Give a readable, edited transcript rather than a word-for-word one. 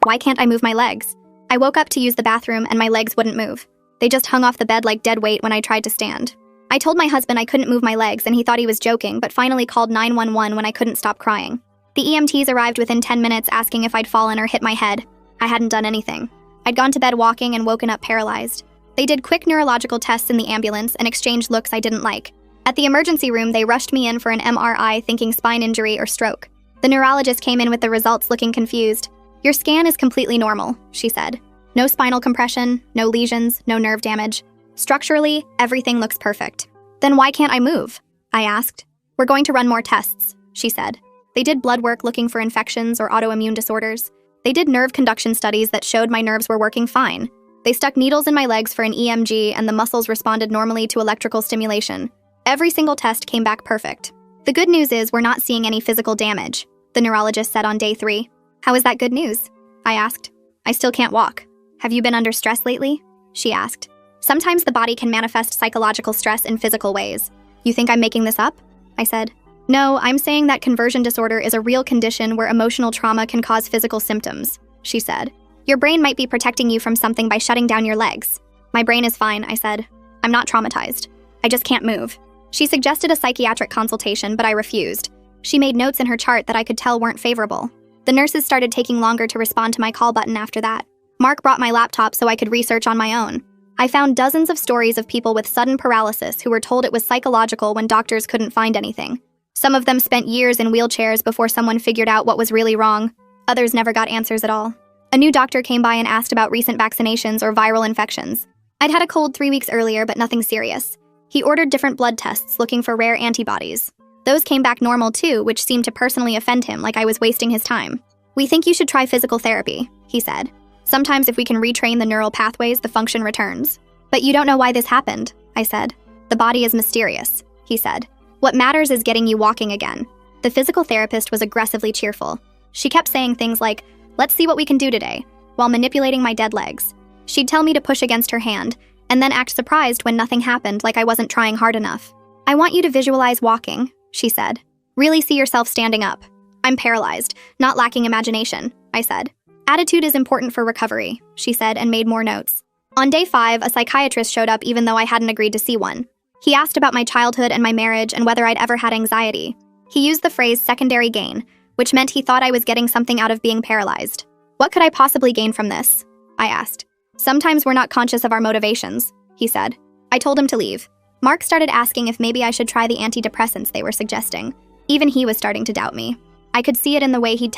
Why can't I move my legs? I woke up to use the bathroom and my legs wouldn't move. They just hung off the bed like dead weight when I tried to stand. I told my husband I couldn't move my legs and he thought he was joking, but finally called 911 when I couldn't stop crying. The EMTs arrived within 10 minutes asking if I'd fallen or hit my head. I hadn't done anything. I'd gone to bed walking and woken up paralyzed. They did quick neurological tests in the ambulance and exchanged looks I didn't like. At the emergency room, they rushed me in for an MRI thinking spine injury or stroke. The neurologist came in with the results looking confused. "Your scan is completely normal," she said. "No spinal compression, no lesions, no nerve damage. Structurally, everything looks perfect." "Then why can't I move?" I asked. "We're going to run more tests," she said. They did blood work looking for infections or autoimmune disorders. They did nerve conduction studies that showed my nerves were working fine. They stuck needles in my legs for an EMG and the muscles responded normally to electrical stimulation. Every single test came back perfect. "The good news is we're not seeing any physical damage," the neurologist said on day 3. "How is that good news?" I asked. "I still can't walk." "Have you been under stress lately?" she asked. "Sometimes the body can manifest psychological stress in physical ways." "You think I'm making this up?" I said. "No, I'm saying that conversion disorder is a real condition where emotional trauma can cause physical symptoms," she said. "Your brain might be protecting you from something by shutting down your legs." "My brain is fine," I said. "I'm not traumatized. I just can't move." She suggested a psychiatric consultation, but I refused. She made notes in her chart that I could tell weren't favorable. The nurses started taking longer to respond to my call button after that. Mark brought my laptop so I could research on my own. I found dozens of stories of people with sudden paralysis who were told it was psychological when doctors couldn't find anything. Some of them spent years in wheelchairs before someone figured out what was really wrong. Others never got answers at all. A new doctor came by and asked about recent vaccinations or viral infections. I'd had a cold 3 weeks earlier, but nothing serious. He ordered different blood tests looking for rare antibodies. Those came back normal too, which seemed to personally offend him, like I was wasting his time. "We think you should try physical therapy," he said. "Sometimes if we can retrain the neural pathways, the function returns." "But you don't know why this happened," I said. "The body is mysterious," he said. "What matters is getting you walking again." The physical therapist was aggressively cheerful. She kept saying things like, "Let's see what we can do today," while manipulating my dead legs. She'd tell me to push against her hand, and then act surprised when nothing happened, like I wasn't trying hard enough. "I want you to visualize walking," she said. "Really see yourself standing up." "I'm paralyzed, not lacking imagination," I said. "Attitude is important for recovery," she said and made more notes. On day 5, a psychiatrist showed up even though I hadn't agreed to see one. He asked about my childhood and my marriage and whether I'd ever had anxiety. He used the phrase secondary gain, which meant he thought I was getting something out of being paralyzed. "What could I possibly gain from this?" I asked. "Sometimes we're not conscious of our motivations," he said. I told him to leave. Mark started asking if maybe I should try the antidepressants they were suggesting. Even he was starting to doubt me. I could see it in the way he'd